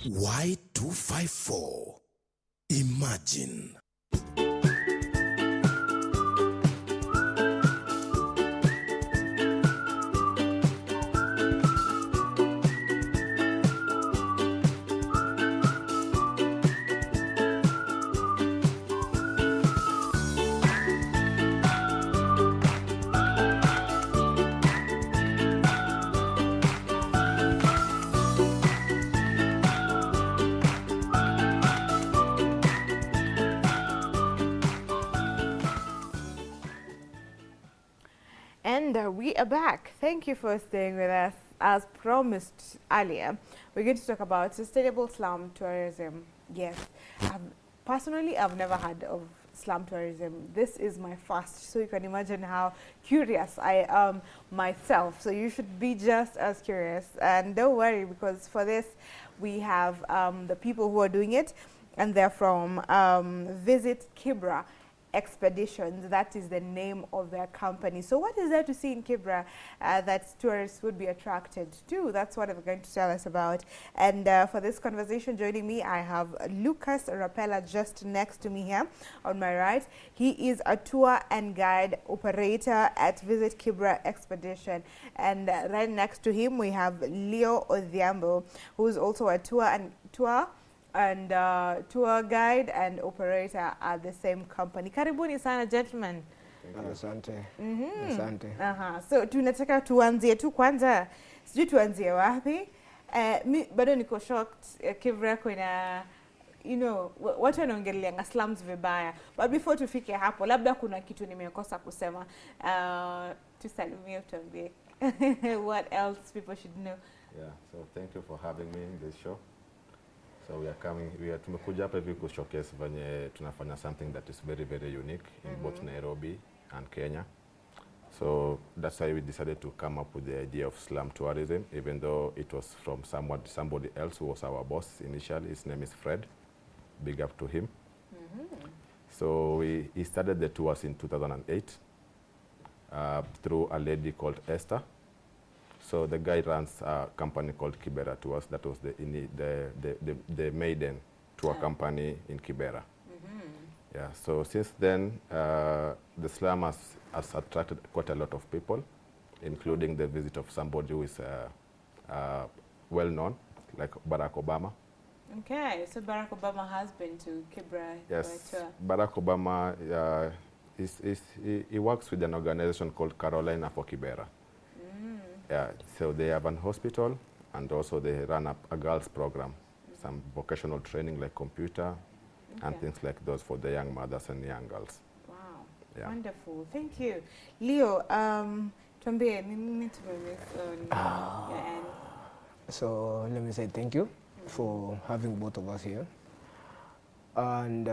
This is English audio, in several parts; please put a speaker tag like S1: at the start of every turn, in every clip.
S1: Y254. Imagine.
S2: And we are back. Thank you for staying with us. As promised earlier, we're going to talk about sustainable slum tourism. Yes, personally, I've never heard of slum tourism. This is my first, so you can imagine how curious I am myself. So you should be just as curious. And don't worry, because for this, we have the people who are doing it, and they're from Visit Kibra Expeditions. That is the name of their company. So what is there to see in Kibra that tourists would be attracted to? That's what they're going to tell us about. And for this conversation, joining me, I have Lucas Rapella just next to me here on my right. He is a tour and guide operator at Visit Kibra Expedition. And right next to him, we have Leo Odhiambo, who is also a tour guide and operator at the same company. Karibuni sana, gentlemen.
S3: Asante. Asante.
S2: So tunataka tuanzie tu kwanza, sijui tuanzie wapi. Mi bado niko shocked Kibra kuna, you know, watu wanaongelea slums vibaya. But before tufike hapo, labda kuna kitu nimekosa kusema. Tusalimie, tuambie what else people should know.
S4: Yeah, so thank you for having me in this show. So tumekuja hapa hivi kushowcase venye tunafanya something that is very, very unique in both Nairobi and Kenya. So that's why we decided to come up with the idea of slum tourism, even though it was from somebody else who was our boss initially. His name is Fred. Big up to him. So he started the tours in 2008 through a lady called Esther. So the guy runs a company called Kibera Tours. That was the maiden tour company in Kibera. Yeah. So since then, the slum has attracted quite a lot of people, including the visit of somebody who is well known, like Barack Obama.
S2: Okay, so Barack Obama has been to Kibra.
S4: Yes,
S2: tour.
S4: Barack Obama. He works with an organization called Carolina for Kibera. Yeah, so they have an hospital, and also they run a girls program, some vocational training like computer and things like those for the young mothers and young girls.
S2: Wow,
S4: yeah.
S2: Wonderful. Thank you. Leo, tuambie nini tumemiss on your end?
S3: So let me say thank you for having both of us here. And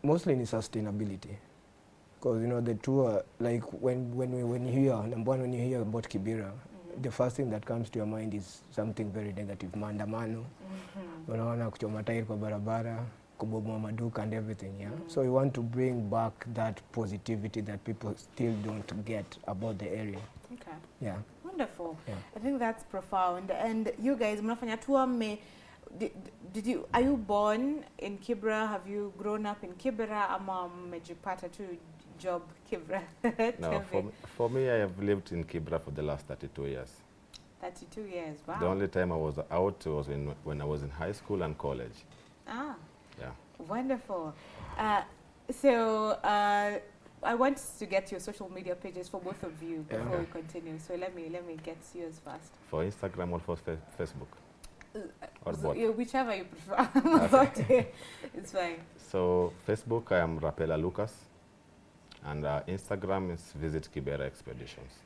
S3: mostly in sustainability. Because you know the tour, like when you hear about Kibera, the first thing that comes to your mind is something very negative, maandamano, unaona kuchoma tairi kwa barabara, kubomoa maduka and everything, yeah. So we want to bring back that positivity that people still don't get about the area.
S2: Okay.
S3: Yeah.
S2: Wonderful.
S3: Yeah.
S2: I think that's profound. And you guys, mnafanya tour are you born in Kibra? Have you grown up in Kibra? Ama mmejipata tu job Kibra?
S4: No, for me, I have lived in Kibra for the last 32 years.
S2: 32 years, wow.
S4: The only time I was out was when I was in high school and college.
S2: Ah.
S4: Yeah.
S2: Wonderful. I want to get your social media pages for both of you before we continue. So let me get yours first.
S4: For Instagram or for Facebook? Or both?
S2: Whichever you prefer. It's fine.
S4: So Facebook, I am Rapella Lucas. And Instagram is Visit Kibera Expeditions.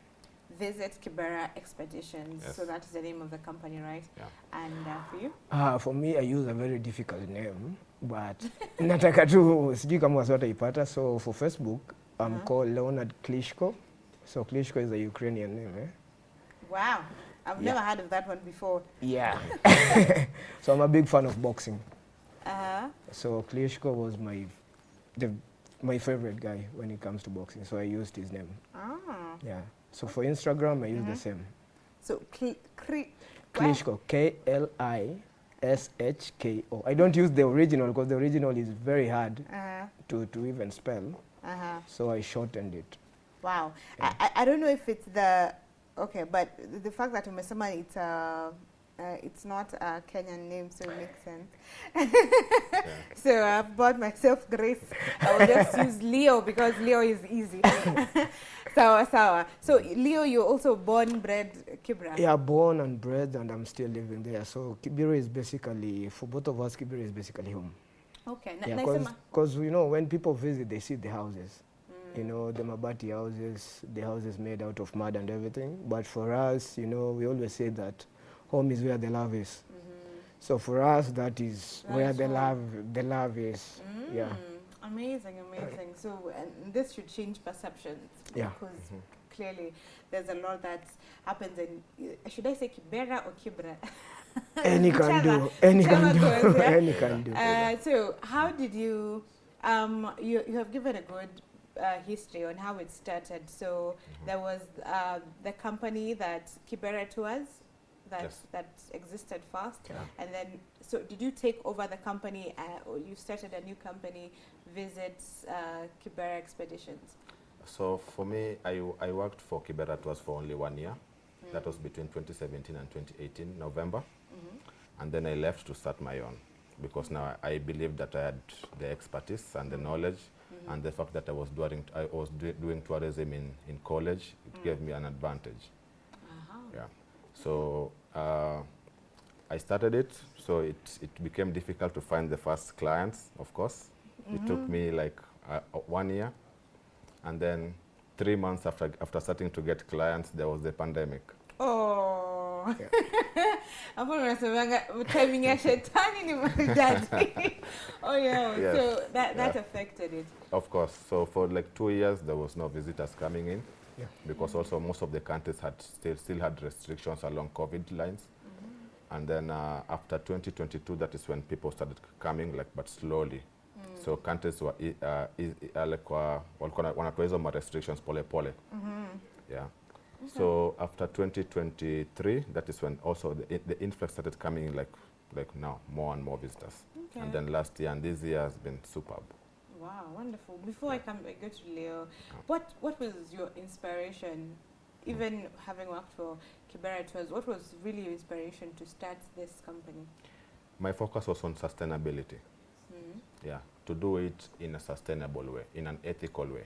S2: Visit Kibera Expeditions.
S4: Yes.
S2: So that is the name of the company, right?
S4: Yeah.
S2: And for you?
S3: For me, I use a very difficult name, but nataka tu sijui kama watu wataipata. So for Facebook, I'm called Leonard Klitschko. So Klitschko is a Ukrainian name, eh?
S2: Wow. I've never heard of that one before.
S3: Yeah. So I'm a big fan of boxing. So Klitschko was my favorite guy when it comes to boxing. So I used his name. Yeah. So for Instagram, I use the same.
S2: So
S3: Klitschko, SHKO. I don't use the original because the original is very hard to even spell. So I shortened it.
S2: Wow.
S3: Yeah.
S2: I don't know if it's the, okay, but the fact that umesema it's not a Kenyan name, so it makes sense. So I've bought myself Grace. I will just use Leo because Leo is easy. Sawa. So Leo, you're also born, bred Kibra?
S3: Yeah, born and bred, and I'm still living there. So Kibera is basically, for both of us, Kibera is basically home.
S2: Okay.
S3: Yeah, because you know, when people visit, they see the houses. You know, the Mabati houses, the houses made out of mud and everything. But for us, you know, we always say that home is where the love is. So for us, that is where the love is. Yeah.
S2: Amazing. So and this should change perceptions.
S3: Yeah.
S2: Because clearly there's a lot that happens in, should I say Kibera or Kibra?
S3: Any can do.
S2: So how did you, you have given a good history on how it started. So there was the company that Kibera Tours that existed first, and then so did you take over the company or you started a new company, Visits Kibera Expeditions?
S4: So for me, I worked for Kibera Tours for only 1 year. That was between 2017 and 2018 November, and then I left to start my own because now I believed that I had the expertise and the knowledge. And the fact that I was doing tourism in college, it gave me an advantage. Yeah. So I started it. So it became difficult to find the first clients, of course. It took me like 1 year. And then 3 months after starting to get clients, there was the pandemic.
S2: Oh. Hapo unasemanga timing ya shetani ni maridadi. Oh yeah. Yes. So that affected it.
S4: Of course. So for like 2 years there was no visitors coming in. Yeah. Because also most of the countries had still had restrictions along COVID lines. And then after 2022, that is when people started coming, like, but slowly. So countries were like wanatoa hizo ma restrictions pole pole. Yeah. So after 2023, that is when also the influx started coming in, like now, more and more visitors. Okay. And then last year and this year has been superb.
S2: Wow, wonderful. Before I go to Leo, what was your inspiration, even having worked for Kibera Tours, what was really your inspiration to start this company?
S4: My focus was on sustainability. Yeah, to do it in a sustainable way, in an ethical way.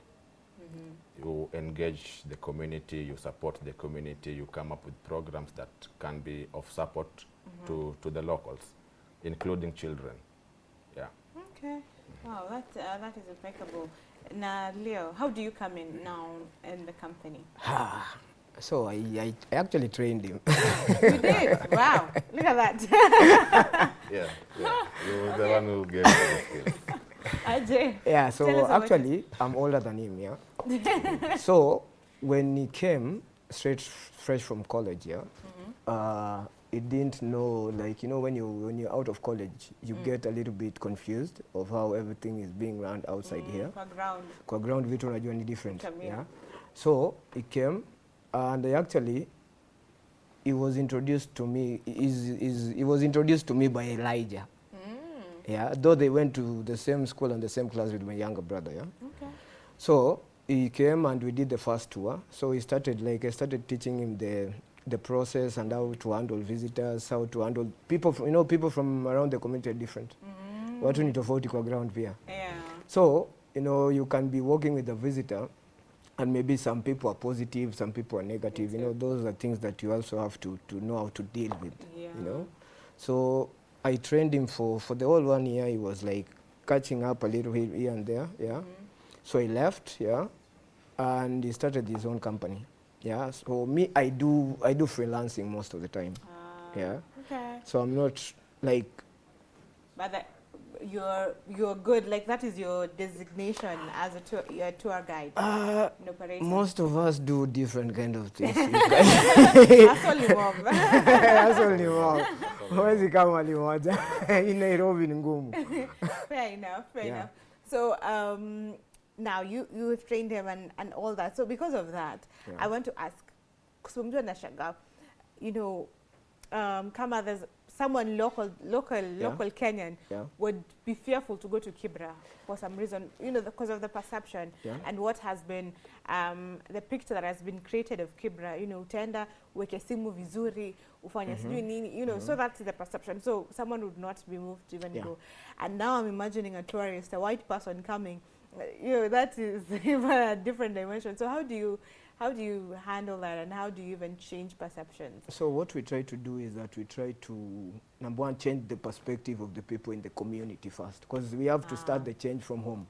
S4: You engage the community, you support the community, you come up with programs that can be of support to the locals, including children. Yeah. Okay.
S2: Wow, that is impeccable. Now, Leo, how do you come in now in the company?
S3: So I actually trained him.
S2: You did? Wow, look at that.
S4: Yeah. You were the one who gave me the skills.
S2: Ajay.
S3: Yeah, so actually, I'm older than him, yeah. So when he came fresh from college, yeah, he didn't know, like, you know, when you're out of college, you get a little bit confused of how everything is being run outside here. Kwa ground vitu unajua ni different, yeah. So he came, and he was introduced to me. He was introduced to me by Elijah. Yeah, though they went to the same school and the same class with my younger brother, yeah. Okay. So he came and we did the first tour. So I started teaching him the process and how to handle visitors, how to handle people. You know, people from around the community are different. Watu ni tofauti kwa ground pia. Yeah. So you know, you can be working with a visitor, and maybe some people are positive, some people are negative. You know, those are things that you also have to know how to deal with. Yeah. You know, so I trained him for the whole 1 year. He was like catching up a little here and there, yeah. So he left, yeah, and he started his own company, yeah. So me, I do freelancing most of the time, yeah. Okay. So I'm not like.
S2: But you're good. Like that is your designation as a tour guide.
S3: Most of us do different kind of things.
S2: That's only mom.
S3: That's only mom. Huwezi kama ni moja. In Nairobi ni ngumu.
S2: Fair enough. So now you have trained him and all that. So because of that, I want to ask, you know, kama there's someone local Kenyan
S3: Yeah.
S2: would be fearful to go to Kibra for some reason, you know, because of the perception and what has been the picture that has been created of Kibra. You know, utaenda weke simu vizuri, ufanye sijui nini, you know. So that's the perception. So someone would not be moved to even go. And now I'm imagining a tourist, a white person coming. You know, that is even a different dimension. So how do you handle that, and how do you even change perceptions?
S3: So what we try to do is that we try to, number one, change the perspective of the people in the community first, because we have to start the change from home,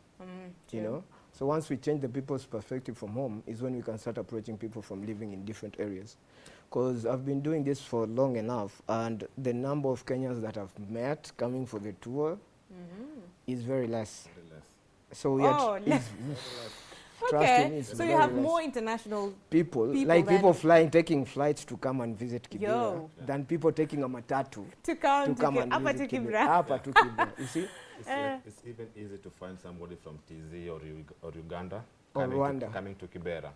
S3: you know. So once we change the people's perspective from home is when we can start approaching people from living in different areas. Because I've been doing this for long enough, and the number of Kenyans that I've met coming for the tour is very less. So we are
S2: Okay, so you have more international
S3: people like people flying, taking flights to come and visit Kibera than people taking a matatu
S2: to come and visit
S3: Kibera. You see,
S4: it's even easy to find somebody from TZ or Uganda
S3: or Rwanda
S4: coming to Kibera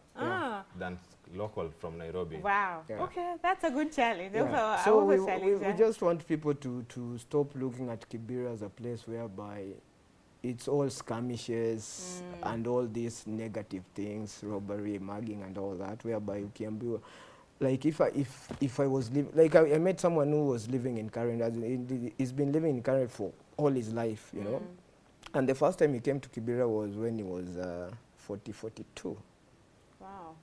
S4: than local from Nairobi.
S2: Wow. Yeah. Okay, that's a good challenge.
S3: Yeah. So we just want people to stop looking at Kibera as a place whereby it's all skirmishes and all these negative things, robbery, mugging and all that, whereby you can be, like if I was living, like I met someone who was living in Karen, he's been living in Karen for all his life, you know, and the first time he came to Kibera was when he was 42.
S2: Wow.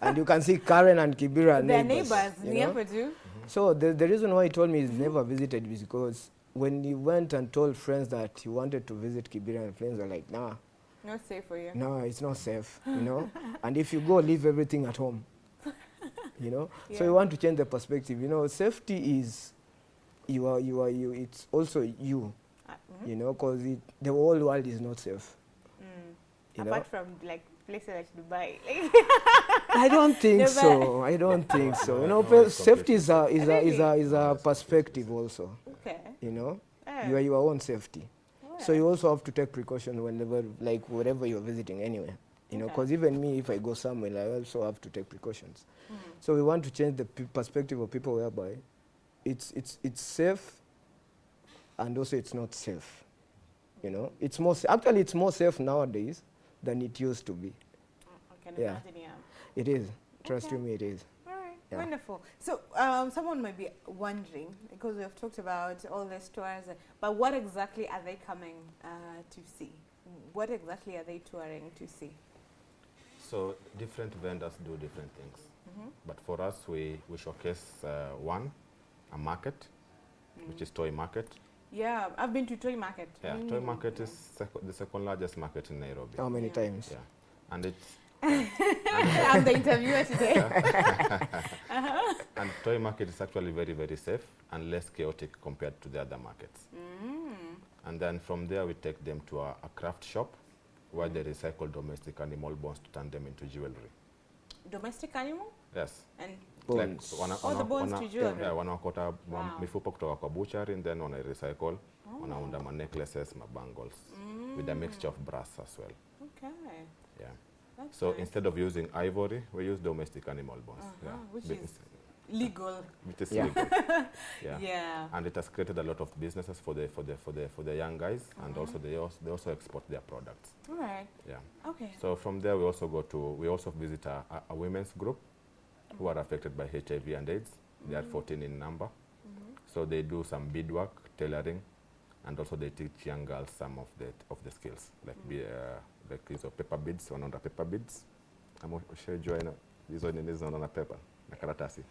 S3: And you can see Karen and Kibera
S2: they're
S3: neighbors,
S2: near for you.
S3: So the reason why he told me he's never visited is because when he went and told friends that he wanted to visit Kibera, and friends were like, nah.
S2: Not safe for you.
S3: No, it's not safe, you know. And if you go, leave everything at home, you know. Yeah. So we want to change the perspective. You know, safety is you. It's also you, you know, because the whole world is not safe.
S2: Apart from like places like Dubai.
S3: I don't think so. I don't think so. You know, safety is a perspective also.
S2: Okay.
S3: You know, you are your own safety. So you also have to take precautions whenever, like wherever you're visiting anyway. You know, because even me, if I go somewhere, I also have to take precautions. So we want to change the perspective of people whereby it's safe and also it's not safe. You know, it's more actually it's more safe nowadays than it used to be.
S2: I can imagine,
S3: It is. Trust me, it is.
S2: All right, wonderful. So someone might be wondering, because we have talked about all the tours, but what exactly are they coming to see? What exactly are they touring to see?
S4: So different vendors do different things. But for us, we showcase a market, which is toy market.
S2: Yeah, I've been to toy market.
S4: Yeah, toy market is the second largest market in Nairobi.
S3: How many times?
S4: Yeah, and it's
S2: I'm the interviewer today.
S4: And toy market is actually very, very safe and less chaotic compared to the other markets. And then from there, we take them to a craft shop where they recycle domestic animal bones to turn them into jewelry.
S2: Domestic animal?
S4: Yes.
S2: And
S3: bones.
S2: Like, the bones to jewelry?
S4: Yeah, wanakota mifupa kutoka kwa butchery, and then wana recycle, wanaunda ma necklaces, ma bangles, with a mixture of brass as well.
S2: Okay.
S4: Yeah.
S2: That's
S4: so
S2: nice.
S4: Instead of using ivory, we use domestic animal bones.
S2: Which is legal.
S4: It is legal.
S2: Yeah.
S4: And it has created a lot of businesses for the young guys, and also they also export their products.
S2: All right.
S4: Yeah.
S2: Okay.
S4: So from there, we also visit a women's group who are affected by HIV and AIDS. They are 14 in number. So they do some beadwork, tailoring, and also they teach young girls some of the skills, like like these paper beads, wanaunda paper beads. I'm sure you know these one is on a paper, na karatasi.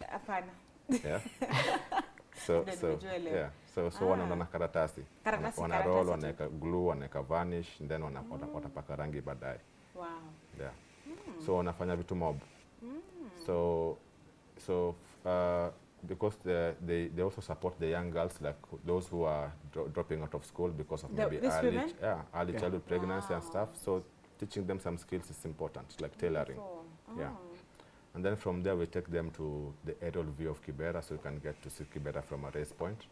S2: Apana.
S4: Yeah. So wanaunda na karatasi. Wana roll, wanaweka glue, wanaweka varnish, and then watapaka rangi baadaye.
S2: Wow.
S4: Yeah. So wanafanya vitu mob. So because they also support the young girls, like those who are dropping out of school because of maybe early childhood pregnancy and stuff. So teaching them some skills is important, like tailoring. Yeah. And then from there we take them to the aerial view of Kibera, so you can get to see Kibera from a race point.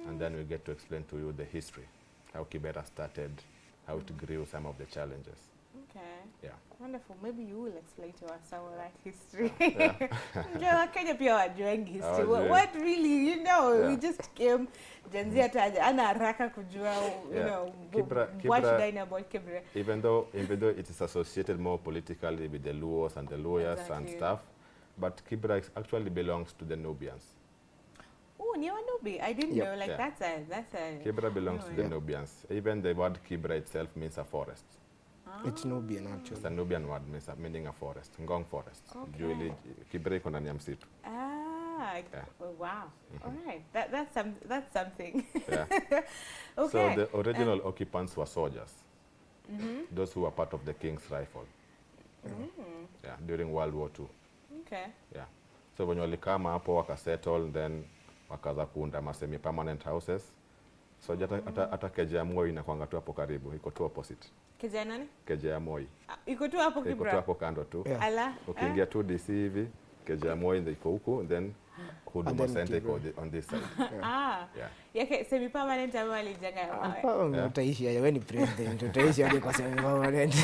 S4: And then we get to explain to you the history, how Kibera started, how it grew, some of the challenges.
S2: Okay.
S4: Yeah.
S2: Wonderful. Maybe you will explain to us some of that history.
S4: Yeah.
S2: Kenya pia wajuangi history.
S4: Hawajui.
S2: What really, you know, we
S4: Yeah.
S2: just came, Gen Z hata ana haraka kujua, you
S4: Yeah.
S2: know,
S4: Kibra,
S2: what should
S4: Kibra,
S2: I know about Kibra?
S4: even though it is associated more politically with the Luos and the lawyers and
S2: Exactly.
S4: stuff, but Kibra actually belongs to the Nubians.
S2: Oh, near Nubi. I didn't
S3: Yep.
S2: know. Like
S4: Yeah.
S2: that's a.
S4: Kibra belongs to the
S3: Yeah.
S4: Nubians. Even the word Kibra itself means a forest.
S3: It's Nubian
S4: It's
S3: actually.
S4: a Nubian word meaning a forest, Ngong forest.
S2: Okay.
S4: Juili, Kibra iko ndani ya msitu.
S2: Ah,
S4: Yeah.
S2: oh, wow. All right. That's something.
S4: Yeah.
S2: Okay.
S4: So the original occupants were soldiers. Those who were part of the King's Rifle. Yeah, during World War II.
S2: Okay.
S4: Yeah. So when walikama hapo wakasettle, then wakaanza kuunda semi permanent houses. So hata keja ya Moi inakwanga tu hapo karibu, iko tu opposite.
S2: Keja nani?
S4: Keja ya Moi
S2: Iko tu hapo
S4: iko tu
S2: Kibra.
S4: hapo kando tu.
S3: Yeah.
S2: Ala.
S4: Ukiingia tu DC hivi, keja ya Moi ndio iko huku, then Huduma
S3: then
S4: Center iko
S3: Kibra.
S4: on this side.
S2: Ah.
S4: Yeah.
S2: Yake semi permanent ama alijenga ya mawe.
S3: Hapa utaishi aje? Wewe ni president, utaishi aje kwa semi permanent?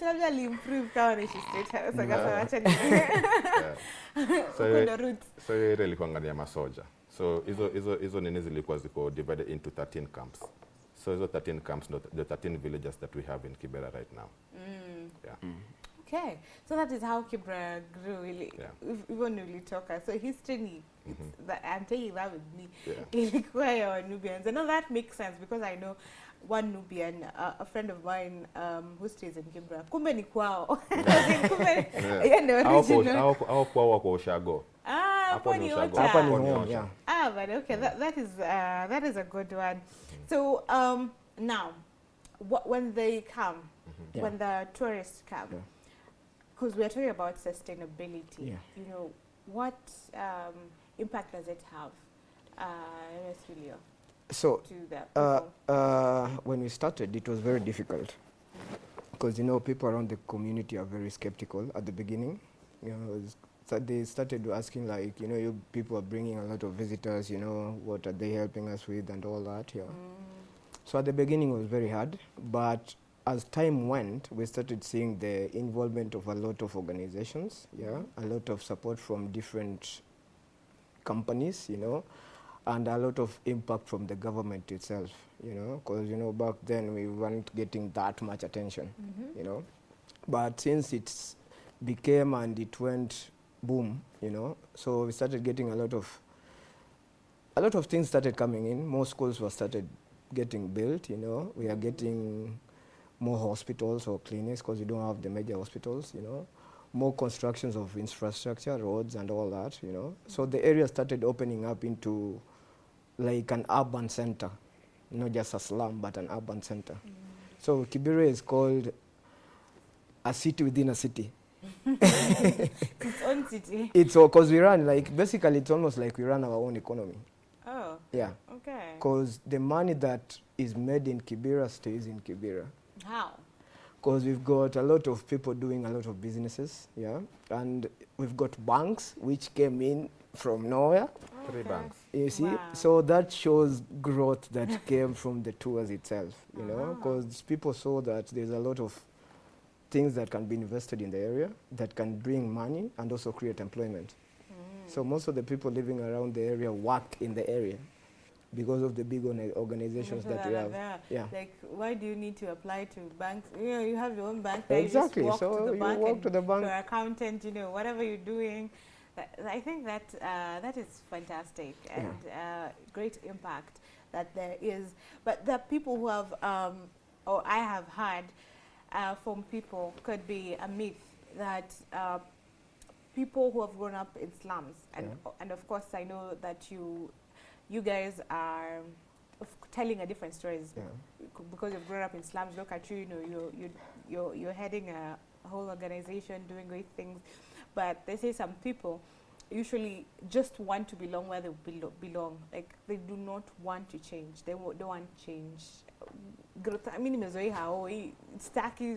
S2: Labda alimprove kama ni state house akasema acha ni.
S4: Yeah.
S2: Huko ndo roots.
S4: So hiyo ile ilikuwa ngani ya masoja. So hizo nini zilikuwa ziko divided into 13 camps. So hizo 13 camps, the 13 villages that we have in Kibera right now. Yeah.
S2: Okay, so that is how Kibra grew. Really,
S4: Yeah.
S2: even ulitoka. So history, that I'm taking that with me.
S4: Yeah.
S2: Ilikuwa ya Nubians. I know that makes sense because I know one Nubian, a friend of mine who stays in Kibra. Kumbe ni kwao. Kumbe yeye ndio original.
S4: Hao kwao wako Ushago.
S2: Ah,
S4: Hapo
S2: hapo
S4: ni
S2: ni
S4: Ushago.
S2: Ocha.
S3: Hapa ni
S4: Hapo ni
S3: home,
S4: Ocha.
S3: yeah.
S2: Ah, but okay, that is a good one. So now, when they come,
S3: Yeah.
S2: when the tourists come,
S3: Yeah.
S2: because we're talking about sustainability,
S3: Yeah.
S2: you know, what impact does it have, Julio,
S3: So
S2: to the people?
S3: when we started, it was very difficult because people around the community are very skeptical at the beginning. So they started asking like, you people are bringing a lot of visitors. What are they helping us with and all that. Yeah. So at the beginning it was very hard, but as time went, we started seeing the involvement of a lot of organizations. Yeah, a lot of support from different companies. And a lot of impact from the government itself, because, back then we weren't getting that much attention, But since it became and it went boom, so we started getting a lot of things started coming in. More schools were started getting built, We are getting more hospitals or clinics because we don't have the major hospitals, More constructions of infrastructure, roads and all that, So the area started opening up into like an urban center, not just a slum, but an urban center. So Kibera is called a city within a city.
S2: Its own city.
S3: It's because we run, basically it's almost like we run our own economy.
S2: Oh.
S3: Yeah.
S2: Okay.
S3: Because the money that is made in Kibera stays in Kibera.
S2: How?
S3: Because we've got a lot of people doing a lot of businesses, yeah, and we've got banks which came in from nowhere.
S4: 3 banks.
S3: You see,
S2: Wow.
S3: so that shows growth that came from the tours itself, because people saw that there's a lot of things that can be invested in the area that can bring money and also create employment. So most of the people living around the area work in the area because of the big organizations that we have. Yeah.
S2: Like, why do you need to apply to banks? You have your own bank. There.
S3: Exactly.
S2: You just walk
S3: So
S2: to the
S3: you
S2: bank
S3: walk
S2: and
S3: to the bank.
S2: your accountant, whatever you're doing. I think that that is fantastic and great impact that there is. But the people who have, or I have heard from people, could be a myth that people who have grown up in slums, and of course I know that you guys are telling a different stories because you've grown up in slums. Look at you, you're heading a whole organization doing great things. But they say some people usually just want to belong where they belong. Like, they do not want to change. They don't want change. I mean, it's tacky.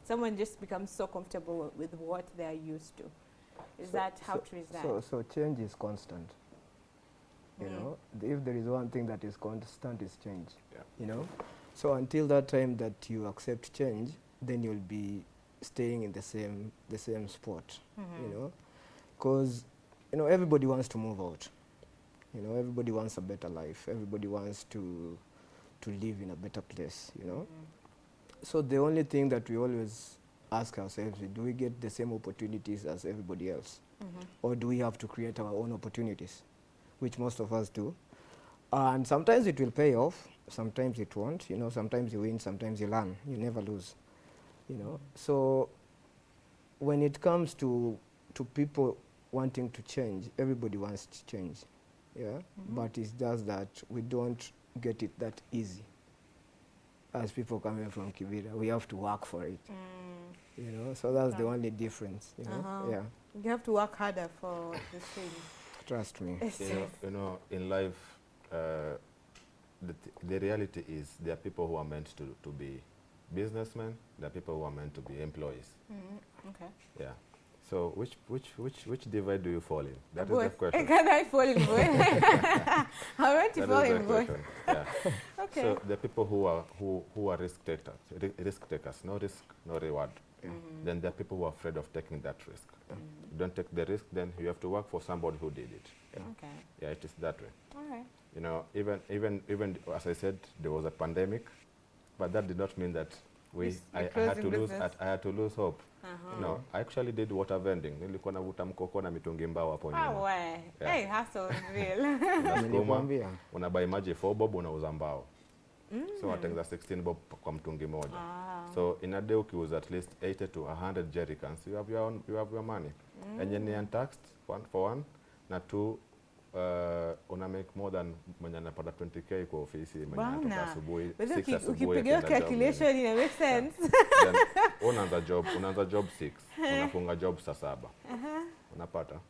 S2: Someone just becomes so comfortable with what they are used to. How true is that?
S3: So change is constant. If there is one thing that is constant, is change.
S4: Yeah.
S3: So until that time that you accept change, then you'll be staying in the same spot, you know, because everybody wants to move out. Everybody wants a better life. Everybody wants to live in a better place. So the only thing that we always ask ourselves is, do we get the same opportunities as everybody else, or do we have to create our own opportunities, which most of us do. And sometimes it will pay off, sometimes it won't. Sometimes you win, sometimes you learn. You never lose. So when it comes to people wanting to change, everybody wants to change, but it's just that we don't get it that easy. As people coming from Kibera, we have to work for it. So that's the only difference. Yeah.
S2: You have to work harder for the change.
S3: Trust me.
S4: In life, the reality is there are people who are meant to be businessmen. There are people who are meant to be employees.
S2: Okay.
S4: Yeah. So which divide do you fall in? That is
S2: both.
S4: the question.
S2: Can I fall in both? I want to fall in both.
S4: Yeah.
S2: Okay.
S4: So the people who are risk takers, no risk, no reward. Then there are people who are afraid of taking that risk. You don't take the risk, then you have to work for somebody who did it.
S2: Okay.
S4: Yeah, it is that way.
S2: All right.
S4: Even as I said, there was a pandemic, but that did not mean that I had to lose hope. No, I actually did water vending. Nilikuwa navuta mkoko na mitungi mbao hapo nyuma.
S2: Hey, hustle is real.
S4: Unasukuma, unabai maji 4 bob, unauza mbao. So watengeneza 16 bob kwa mtungi moja. So in a day ukiuza at least 80 to 100 jerrycans, you have your money. And then untaxed, for one, na two, una make more than mwenye anapata 20k kwa ofisi mwenye anatoka asubuhi 6 asubuhi.
S2: Ukipiga calculation ina make sense.
S4: Then unaanza job 6, unafunga job saa 7. Unapata.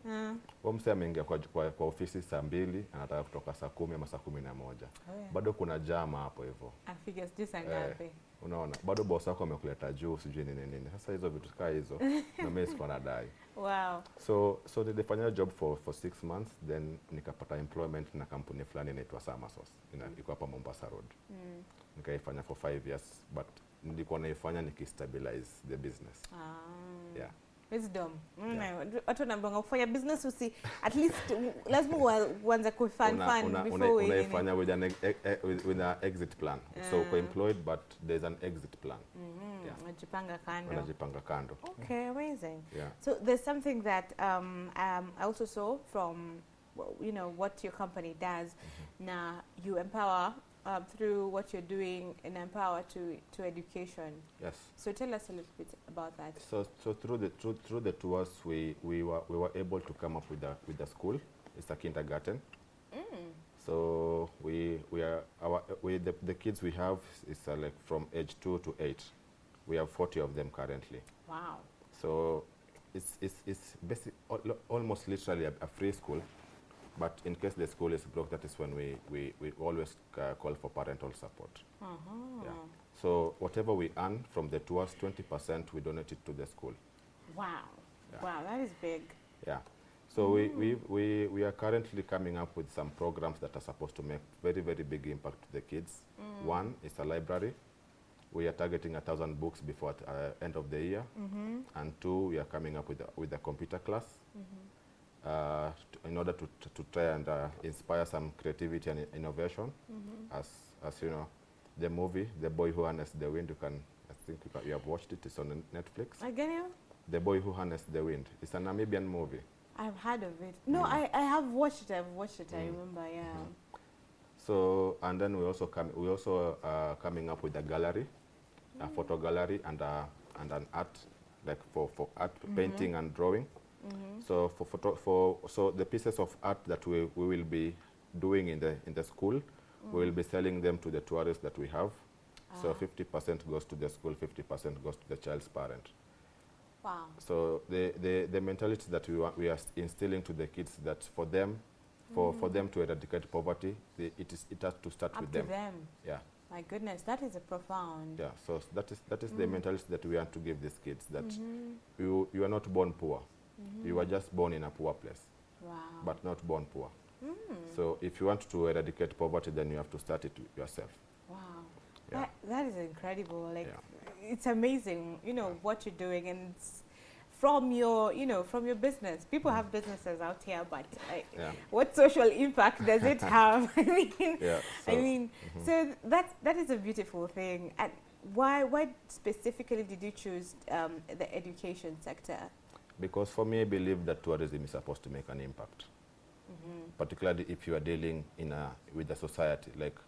S4: Huyo msee ameingia kwa ofisi saa 2, anataka kutoka saa 10 ama saa 11. Bado kuna jama hapo hivyo.
S2: Afika sijui saa ngapi.
S4: Unaona, bado boss wako amekuleta juu sijui nini. Sasa hizo vitu kaa hizo na mimi siko nadai.
S2: Wow.
S4: So nilifanya job for 6 months, then nikapata employment na kampuni fulani inaitwa Samasos. Iko hapa Mombasa Road. Nikaifanya for 5 years, but nilikuwa naifanya nikistabilize the business. Yeah.
S2: Wisdom. Watu wanaambia kufanya business at least lazima uanze kufund before
S4: unaifanya with an exit plan. So uko employed but there's an exit plan. Unajipanga kando.
S2: Okay, amazing.
S4: Yeah.
S2: So there's something that I also saw from what your company does. Now you empower through what you're doing and empower to education.
S4: Yes.
S2: So tell us a little bit about that.
S4: So through the tours we were able to come up with a school. It's a kindergarten. So the kids we have is like from age 2 to 8. We have 40 of them currently.
S2: Wow.
S4: So it's basically almost literally a free school. But in case the school is broke, that is when we always call for parental support. Yeah. So whatever we earn from the tours, 20% we donate it to the school.
S2: Wow. Yeah. Wow, that is big.
S4: Yeah. So we are currently coming up with some programs that are supposed to make very, very big impact to the kids. One is a library. We are targeting 1,000 books before end of the year. And two, we are coming up with a computer class. In order to try and inspire some creativity and innovation. As you know, the movie The Boy Who Harnessed the Wind, I think you have watched it. It's on Netflix.
S2: Again?
S4: The Boy Who Harnessed the Wind. It's a Namibian movie.
S2: I've heard of it. No, I have watched it. I remember. Yeah.
S4: So and then we also coming up with a gallery, a photo gallery, and an art, like for art, painting and drawing. So so the pieces of art that we will be doing in the school, we will be selling them to the tourists that we have. So 50% goes to the school, 50% goes to the child's parent.
S2: Wow.
S4: So the mentality that we are instilling to the kids, that for them to eradicate poverty, it has to start with them. Yeah.
S2: My goodness, that is a profound.
S4: Yeah. So that is the mentality that we want to give these kids, that you are not born poor. You were just born in a poor place.
S2: Wow.
S4: But not born poor. So if you want to eradicate poverty, then you have to start it yourself.
S2: Wow.
S4: Yeah.
S2: That is incredible. Like, it's amazing, you know, what you're doing, and it's from your, you know, from your business. People have businesses out here, but what social impact does it have? I mean, so that is a beautiful thing. And why specifically did you choose the education sector?
S4: Because for me, I believe that tourism is supposed to make an impact, particularly if you are dealing with the society. Like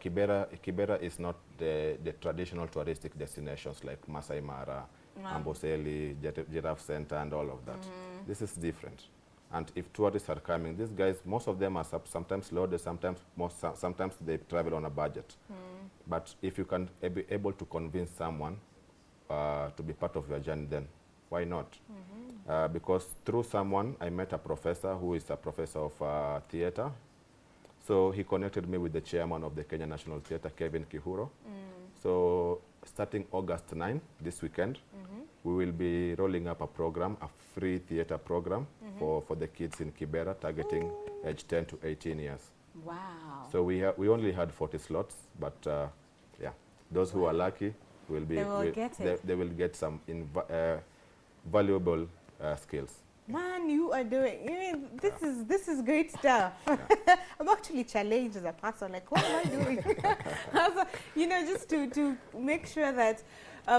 S4: Kibera is not the traditional touristic destinations like Masai Mara, Amboseli, Giraffe Center, and all of that. This is different. And if tourists are coming, these guys, most of them are sometimes loaded, sometimes they travel on a budget. But if you can be able to convince someone to be part of your journey, then why not? Because through someone, I met a professor who is a professor of theater. So he connected me with the chairman of the Kenya National Theatre, Kevin Kihuro. So starting August 9, this weekend, we will be rolling up a program, a free theater program for the kids in Kibera, targeting age 10 to 18 years.
S2: Wow.
S4: So we only had 40 slots, but yeah, those who are lucky will be they will get some valuable skills.
S2: Man, you are doing, I mean, this is great stuff. I'm actually challenged as a person, like, what am I doing? Also, you know, just to make sure that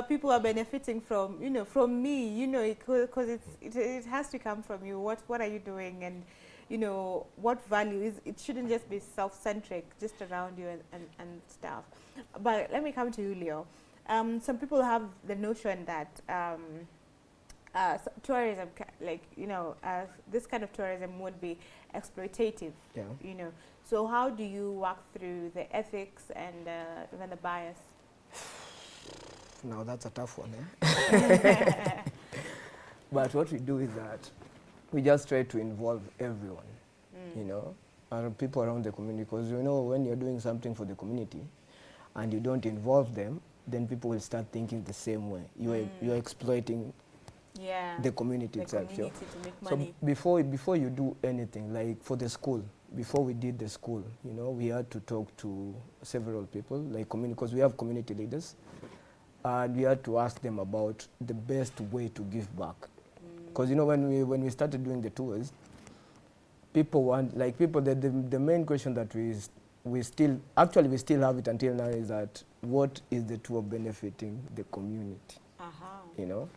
S2: people are benefiting from, you know, from me, you know, because it has to come from you. What are you doing? And, you know, what value is, it shouldn't just be self-centric, just around you and stuff. But let me come to you, Leo. Some people have the notion that tourism, like, you know, this kind of tourism would be exploitative, you know. So how do you work through the ethics and even the bias?
S3: Now that's a tough one, eh? But what we do is that we just try to involve everyone, you know, and people around the community, because, you know, when you're doing something for the community and you don't involve them, then people will start thinking the same way. You're exploiting the community itself.
S2: To make money.
S3: So before you do anything, like for the school, before we did the school, you know, we had to talk to several people, like because we have community leaders, and we had to ask them about the best way to give back. Because, you know, when we started doing the tours, the main question that we still have it until now is that what is the tour benefiting the community? You know?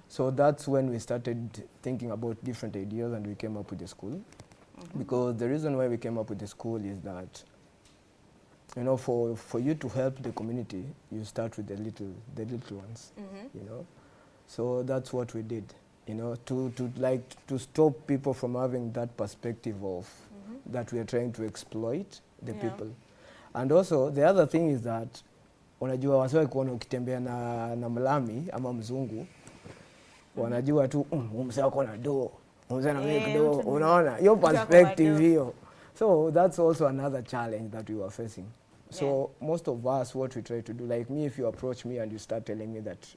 S3: So that's when we started thinking about different ideas, and we came up with the school. Because the reason why we came up with the school is that, you know, for you to help the community, you start with the little ones, you know. So that's what we did, you know, to stop people from having that perspective of that we are trying to exploit the people. And also the other thing is that, unajua wasiwahi kuona ukitembea na mlami ama mzungu, wanajua tu mzee wako na do, mzee na make do, unaona your perspective hiyo. So that's also another challenge that we were facing. So most of us, what we try to do, like me, if you approach me and you start telling me that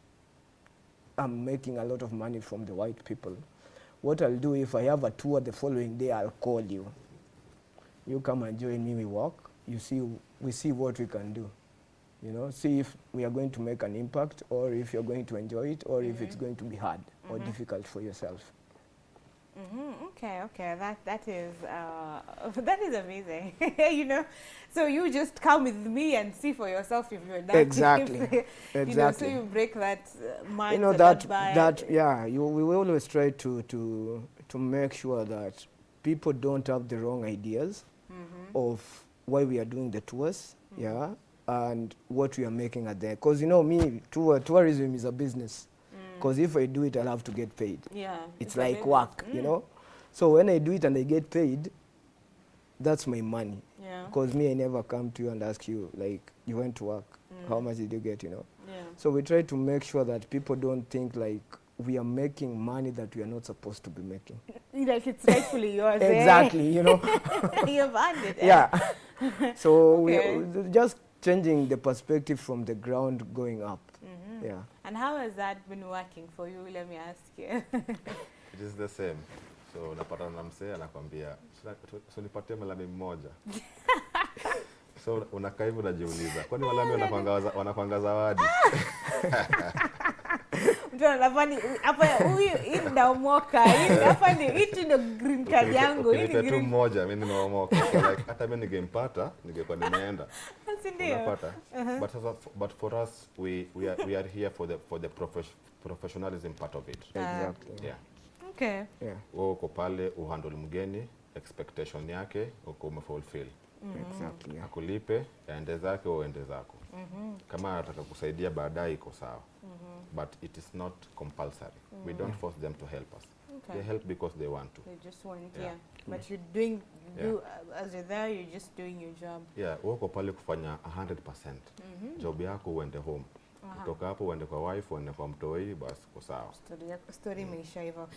S3: I'm making a lot of money from the white people, what I'll do, if I have a tour the following day, I'll call you. You come and join me, we walk, we see what we can do. You know, see if we are going to make an impact, or if you're going to enjoy it, or if it's going to be hard or difficult for yourself.
S2: Okay, that is amazing. You know, so you just come with me and see for yourself if you're done.
S3: Exactly.
S2: You know, so you break that mindset.
S3: You know, we always try to make sure that people don't have the wrong ideas of why we are doing the tours, and what we are making at there. Because, you know, tourism is a business. Because if I do it, I'll have to get paid. It's like work, you know. So when I do it and I get paid, that's my money. Because me, I never come to you and ask you, like, you went to work, how much did you get, you know. So we try to make sure that people don't think like we are making money that we are not supposed to be making.
S2: Like it's rightfully yours.
S3: Exactly, you know.
S2: You've earned it.
S3: Yeah. So we're just changing the perspective from the ground going up. Yeah.
S2: And how has that been working for you? Let me ask you.
S4: It is the same. So napata na msee anakwambia so nipatie malami mmoja. So unakaa hivi unajiuliza, kwani Walami wanapanga zawadi?
S2: Mtu anafanya hapa huyu hii ndaomoka. Hapa ni hii ndio green card yangu. Hii ni
S4: green mmoja mimi nimeomoka. So like hata mimi ningempata ningekuwa nimeenda. Unapata. But for us we are here for the professionalism part of it.
S3: Exactly.
S4: Yeah.
S2: Okay.
S3: Yeah.
S4: Uko pale uhandle mgeni, expectation yake uko umefulfill.
S3: Exactly.
S4: Akulipe, aende zake au ende zako. Kama anataka kusaidia baadaye iko sawa. But it is not compulsory. We don't force them to help us.
S2: Okay.
S4: They help because they want to.
S2: They just want, yeah. But you're doing, as you're there, you're just doing your job.
S4: Yeah, uko pale kufanya 100%. Job yako uende home. Kutoka hapo uende kwa wife, uende kwa mtoi, basi kwa sawa.
S2: Story imeisha hivyo.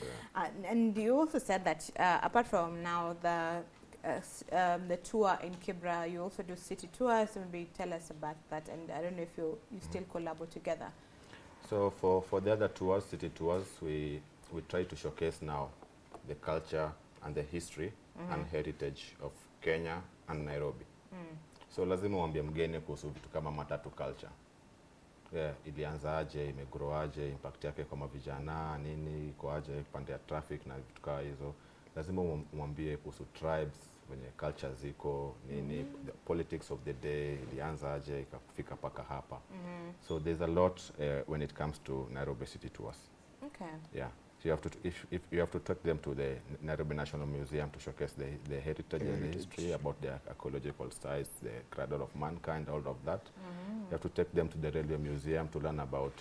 S2: And you also said that apart from now the tour in Kibra, you also do city tours. So maybe tell us about that. And I don't know if you still collab together.
S4: So for the other tours, city tours, we try to showcase now the culture and the history and heritage of Kenya and Nairobi. So lazima uambie mgeni kuhusu vitu kama matatu culture. Yeah, ilianza aje, imegrow aje, impact yake kwa vijana, nini, iko aje, pande ya traffic na vitu kama hizo. Lazima umwambie kuhusu tribes, wenye culture ziko, nini, the politics of the day, ilianza aje, ikafika paka hapa. So there's a lot when it comes to Nairobi city tours.
S2: Okay.
S4: Yeah. So you have to, if you have to take them to the Nairobi National Museum to showcase the heritage and the history about the ecological sites, the cradle of mankind, all of that. You have to take them to the Railway Museum to learn about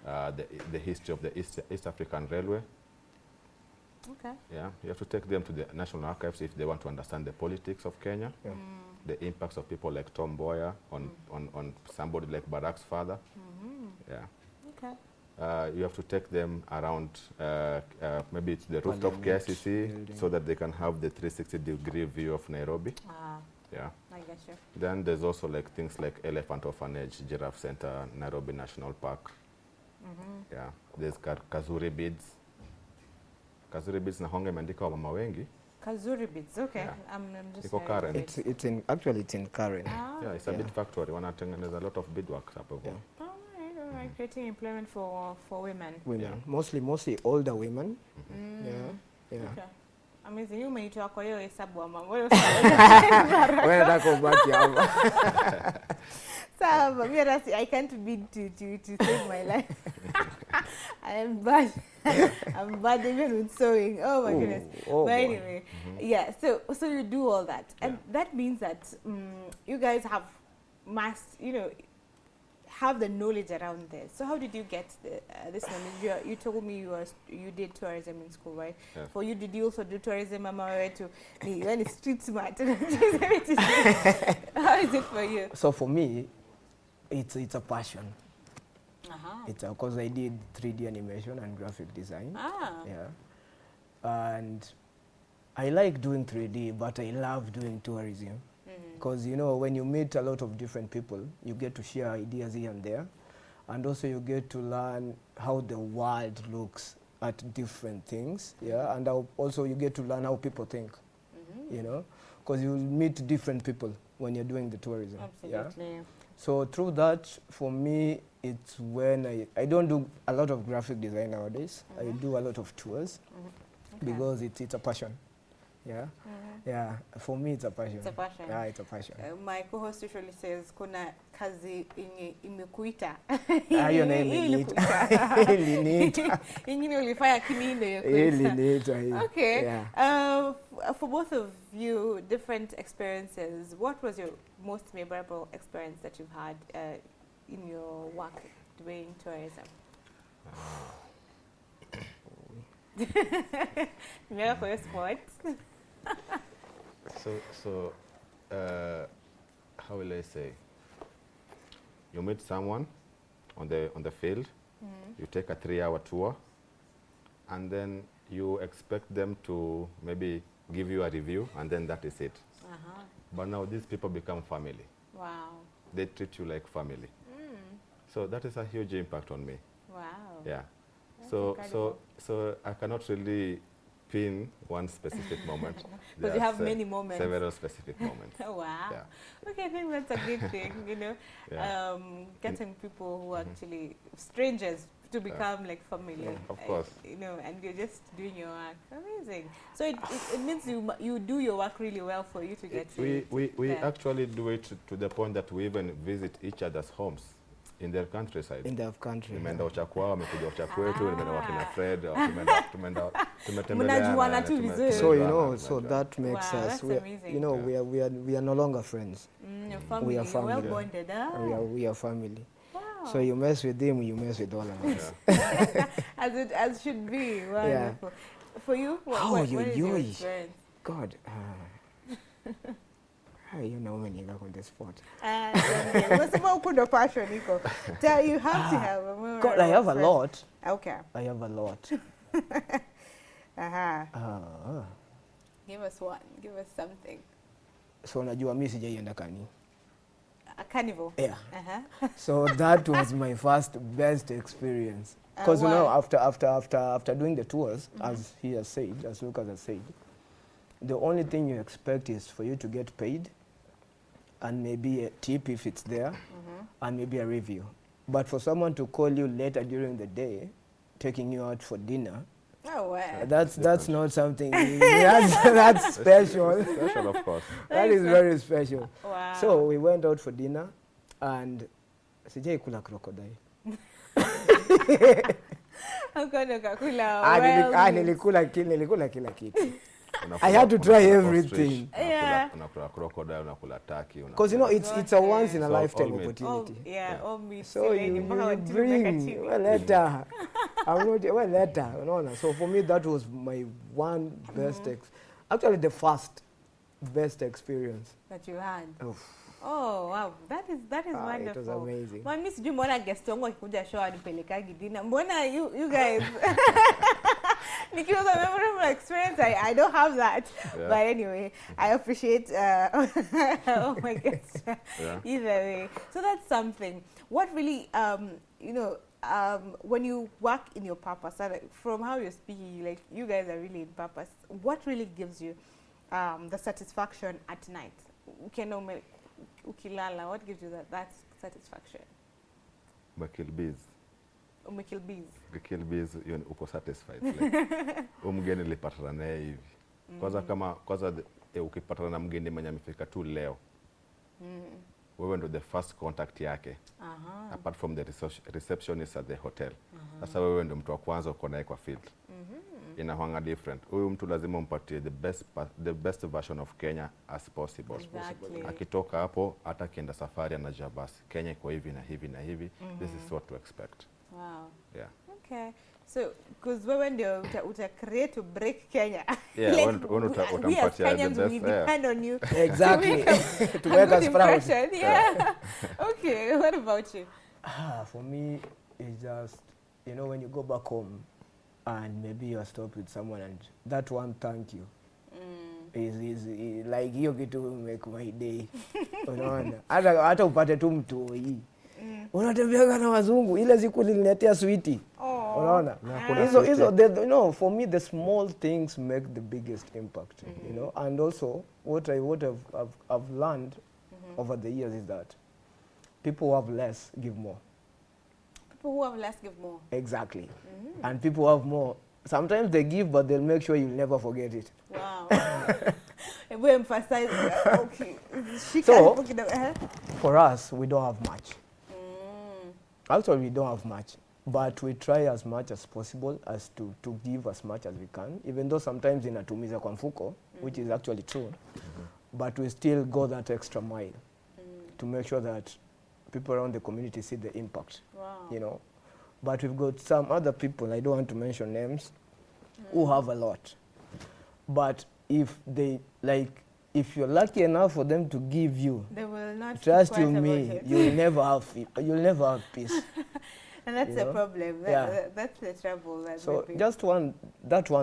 S4: the history of the East African Railway.
S2: Okay.
S4: Yeah. You have to take them to the National Archives if they want to understand the politics of Kenya, the impacts of people like Tom Mboya on somebody like Barack's father. Yeah.
S2: Okay.
S4: You have to take them around, maybe it's the rooftop KICC, so that they can have the 360-degree view of Nairobi. Yeah.
S2: I get you.
S4: Then there's also like things like Elephant Orphanage, Giraffe Center, Nairobi National Park. Yeah. There's Kazuri Beads. Kazuri Beads na honga imeandika wamama wengi.
S2: Kazuri Beads, okay.
S4: Yeah.
S2: I'm just
S4: Iko Karen.
S3: It's in actually it's in Karen.
S4: Yeah, it's a bead factory. Wanatengeneza a lot of beadwork hapo.
S3: Yeah.
S2: Alright, creating employment for women.
S3: Women, mostly older women. Yeah.
S2: Okay. Amazing. You umeitoa kwa hiyo hesabu wa mama.
S3: Wewe nataka kubaki hapa.
S2: So, I can't bid to save my life. I am bad. I'm bad even with sewing. Oh my goodness.
S3: Oh
S2: but
S3: boy.
S2: anyway, yeah. So you do all that, and that means that you guys have have the knowledge around this. So how did you get this knowledge? You told me you did tourism in school, right?
S4: Yes.
S2: For you, did you also do tourism? You're street smart. How is it for you?
S3: So for me, it's a passion. It's because I did 3D animation and graphic design. Yeah. And I like doing 3D, but I love doing tourism. Because, when you meet a lot of different people, you get to share ideas here and there. And also you get to learn how the world looks at different things. Yeah. And also you get to learn how people think, because you meet different people when you're doing the tourism.
S2: Absolutely.
S3: Yeah? So through that, for me, it's when I don't do a lot of graphic design nowadays. I do a lot of tours because it's a passion. Yeah. Yeah. For me, it's a passion.
S2: It's a passion.
S3: Yeah, it's a passion.
S2: My co-host usually says, kuna kazi imekuita.
S3: Hiyo na imeniita. Iliniita.
S2: Ingine ulifanya kimi ndio yakuita.
S3: Iliniita.
S2: Okay.
S3: Yeah.
S2: For both of you, different experiences, what was your most memorable experience that you've had in your work doing tourism? Nimeweka kwa sport.
S4: So how will I say? You meet someone on the field, you take a 3-hour tour, and then you expect them to maybe give you a review, and then that is it. But now these people become family.
S2: Wow.
S4: They treat you like family. So that is a huge impact on me.
S2: Wow.
S4: Yeah.
S2: That's
S4: So
S2: incredible.
S4: so I cannot really pin one specific moment.
S2: Because
S4: There
S2: you
S4: are
S2: have many moments.
S4: Several specific moments.
S2: Oh, wow.
S4: Yeah.
S2: Okay, I think that's a good thing, you know,
S4: Yeah.
S2: getting people who are actually strangers to become like family.
S4: Of course.
S2: You know, and you're just doing your work. Amazing. So it means you do your work really well for you to get
S4: We
S2: there.
S4: actually do it to the point that we even visit each other's homes in their countryside.
S3: In their country.
S4: Nimeenda ucha kwao, wamekuja ucha kwetu, nimeenda wakina Fred, tumetembelea.
S2: Mnajuana tu vizuri.
S3: So you know, so that makes
S2: Wow,
S3: us,
S2: that's amazing.
S3: you know, we are no longer friends.
S2: Your family,
S3: We are family.
S2: well bonded, huh?
S3: We are family.
S2: Wow.
S3: So you mess with him, you mess with all of us.
S2: As should be. Wonderful. For you, what is your experience?
S3: God. You know when you go on the spot.
S2: What's about good passion, Nico? You have to have a memorable
S3: God, I have a lot.
S2: Okay.
S3: I have a lot.
S2: Give us one. Give us something.
S3: So unajua mimi sijaienda kani.
S2: A carnival?
S3: Yeah.
S2: Uh-huh.
S3: So that was my first best experience. Because you know, after doing the tours, as he has said, as Lucas has said, the only thing you expect is for you to get paid, and maybe a tip if it's there, and maybe a review. But for someone to call you later during the day, taking you out for dinner,
S2: oh, wow.
S3: that's not something. that's special.
S4: Special, of course.
S3: That is very special.
S2: Wow.
S3: So we went out for dinner, and sijai kula crocodile. Nilikula kila kitu. I had to try everything.
S2: Yeah.
S4: Unakula crocodile, unakula turkey.
S3: Because you know, it's a once in a lifetime
S4: all meat.
S3: opportunity.
S2: All meat.
S3: So you bring, well later. I'm not, well later. No. So for me, that was my one best, actually the first best experience.
S2: That you had.
S3: Oh.
S2: Oh, wow. That is wonderful.
S3: It was amazing.
S2: Mimi sijui mbona guest wangu akikuja show anipelekagi dinner. Mbona you guys Nikiwa memorable experience, I don't have that. Yeah. But anyway, I appreciate oh my gosh. Yeah. Either way. So that's something. What really when you work in your purpose, from how you're speaking, like you guys are really in purpose, what really gives you the satisfaction at night? Ukilala, what gives you that satisfaction?
S4: Kill bees.
S2: Kill bees.
S4: Kill bees, uko satisfied. Like, mgeni nilipatana naye hivi. Kwanza ukipatana na mgeni mwenye amefika tu leo. Wewe ndo the first contact yake. Apart from the receptionist at the hotel. Sasa wewe ndo mtu wa kwanza uko naye kwa field. Inahuanga different. Huyu mtu lazima umpatie the best version of Kenya as possible.
S2: Exactly.
S4: Akitoka hapo hata kienda safari anajua basi Kenya iko hivi na hivi na hivi. This is what to expect.
S2: Wow.
S4: Yeah.
S2: Okay. So, because wewe ndio uta create to break Kenya.
S4: Yeah,
S2: like, we as Kenyans, we depend on you.
S3: Exactly. To make us proud.
S2: Yeah. Okay, what about you?
S3: For me, it's just, you know, when you go back home and maybe you're stopped with someone and that one thank you is like hiyo kitu make my day. Unaona? Hata upate tu mtu hii. Unatembea na wazungu ile siku nililetea sweetie. Unaona? You know, for me the small things make the biggest impact, you know. And also what I've learned over the years is that people who have less give more.
S2: People who have less give more.
S3: Exactly. And people who have more, sometimes they give, but they'll make sure you'll never forget it.
S2: Wow. We emphasize. Okay.
S3: So, for us, we don't have much. Actually, we don't have much. But we try as much as possible as to give as much as we can, even though sometimes inatumiza kwa mfuko, which is actually true. But we still go that extra mile to make sure that people around the community see the impact.
S2: Wow.
S3: You know. But we've got some other people, I don't want to mention names, who have a lot. But if you're lucky enough for them to give you,
S2: they will not.
S3: Trust you me, you'll never have peace.
S2: And that's the problem. That's the trouble.
S3: So just one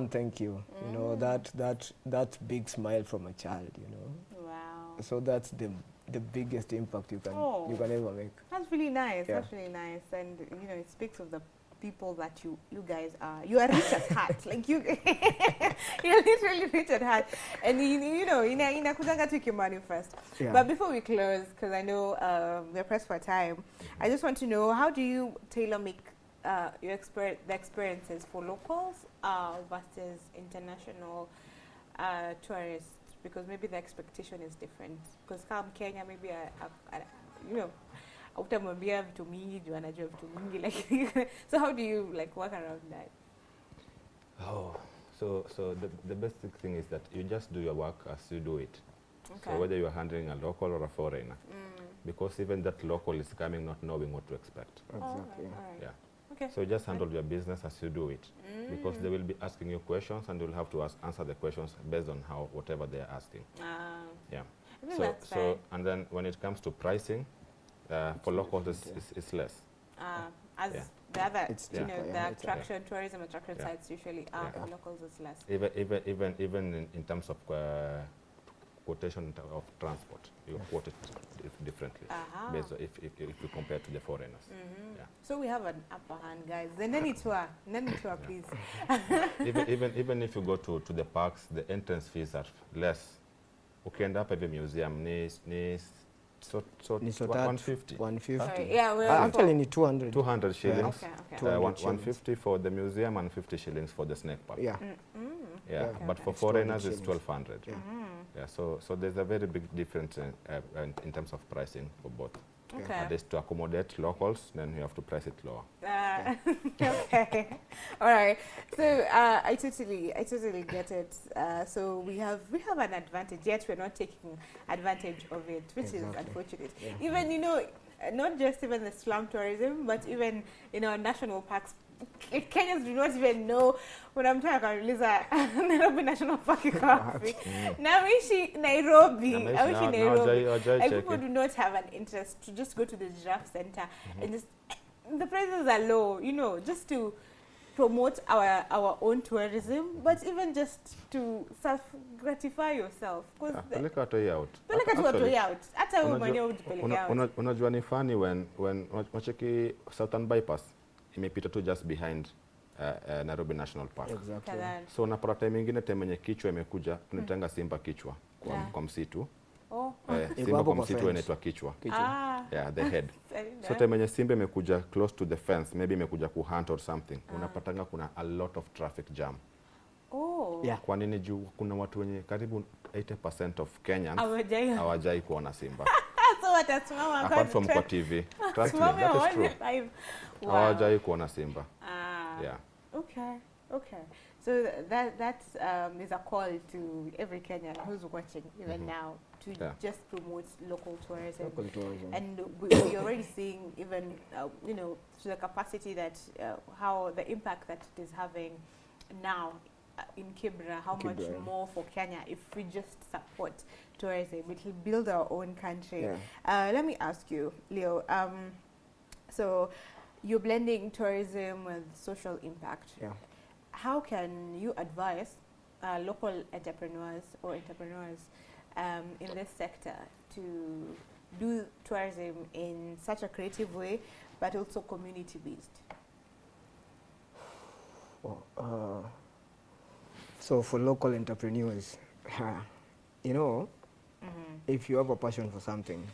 S3: thank you. You know, that big smile from a child. You know.
S2: Wow.
S3: So that's the biggest impact you can ever make.
S2: That's really nice.
S3: Yeah.
S2: That's really nice, and you know, it speaks of the people that you guys are. You are rich at heart. Like you're literally rich at heart. And you know, inakutanga tu kimanifest.
S3: Yeah.
S2: But before we close, because I know we're pressed for time, I just want to know, how do you tailor make the experiences for locals versus international tourists? Because maybe the expectation is different. Because come Kenya, maybe you know, utamwambia vitu mingi juu anajua vitu mingi, like so how do you like work around that?
S4: So the basic thing is that you just do your work as you do it.
S2: Okay.
S4: So whether you are handling a local or a foreigner, because even that local is coming not knowing what to expect.
S3: Exactly.
S2: All right.
S4: Yeah.
S2: Okay.
S4: So just handle your business as you do it, because they will be asking you questions, and you'll have to answer the questions based on whatever they are asking. Yeah.
S2: I think that's fair.
S4: So and then when it comes to pricing, for locals it's less.
S2: As
S4: Yeah.
S2: the other,
S3: It's
S2: you know,
S3: cheaper,
S2: the
S3: yeah, it's
S2: attraction, tourism attraction
S4: Yeah.
S2: sites usually are,
S4: Yeah.
S2: for locals it's less.
S4: Even in terms of quotation of transport, you quote it differently based on if you compare to the foreigners. Yeah.
S2: So we have an upper hand, guys. The Neni tour, please.
S4: even if you go to the parks, the entrance fees are less. Ukienda hapa hivi museum ni so
S3: Ni so
S4: 150.
S3: 150.
S2: Yeah, we're
S3: Actually, ni 200.
S4: 200 shillings.
S2: Okay.
S3: 200
S4: 150 for the museum and 50 shillings for the snake park.
S3: Yeah.
S4: Yeah,
S3: Okay,
S4: but for
S3: It's 200
S4: foreigners it's
S3: shillings.
S4: 1200.
S3: Yeah.
S4: Yeah, so there's a very big difference in terms of pricing for both.
S2: Okay.
S4: At least to accommodate locals, then you have to price it lower.
S2: Okay. All right. So I totally get it. So we have an advantage, yet we're not taking advantage of it, which is
S3: Exactly.
S2: unfortunate.
S3: Yeah.
S2: Even, you know, not just even the slum tourism, but even, you know, national parks. Kenyans do not even know when I'm talking about Nairobi National Park. Now Nairobi. Like people do not have an interest to just go to the giraffe center and just, the prices are low, you know, just to promote our own tourism, but even just to self-gratify yourself.
S4: Peleka watu hii out.
S2: Peleka tu watu
S4: Actually,
S2: hii out. Hata wewe mwenyewe ujipeleke out.
S4: Unajua ni funny when wacheki Southern Bypass imepita tu just behind Nairobi National Park.
S3: Exactly.
S4: So unapata time nyingine time yenye kichwa imekuja tunatenga simba kichwa kwa msitu.
S2: Oh.
S4: Simba
S3: hapo
S4: kwa
S3: kwa
S4: msitu
S3: fence.
S4: inaitwa kichwa. Yeah, the head. So
S2: So
S4: time yenye simba imekuja close to the fence, maybe imekuja kuhunt or something, unapatanga kuna a lot of traffic jam.
S2: oh.
S3: Yeah.
S4: Kwa nini? Juu kuna watu wenye karibu 80% of Kenyans
S2: Hawajai-
S4: hawajai kuona simba.
S2: So watasimama
S4: Apart from kwa TV. Trust me, that is true.
S2: Wow.
S4: Hawajai kuona simba. Yeah.
S2: Okay. So that is a call to every Kenyan who's watching even now to just promote local tourism.
S3: Local tourism.
S2: And we're already seeing even, you know, to the capacity that, how the impact that it is having now in Kibra, how much more for Kenya if we just support tourism. It will build our own country.
S3: Yeah.
S2: Let me ask you, Leo, so you're blending tourism with social impact.
S3: Yeah.
S2: How can you advise local entrepreneurs in this sector to do tourism in such a creative way, but also community-based?
S3: Well, so for local entrepreneurs, you know, if you have a passion for something,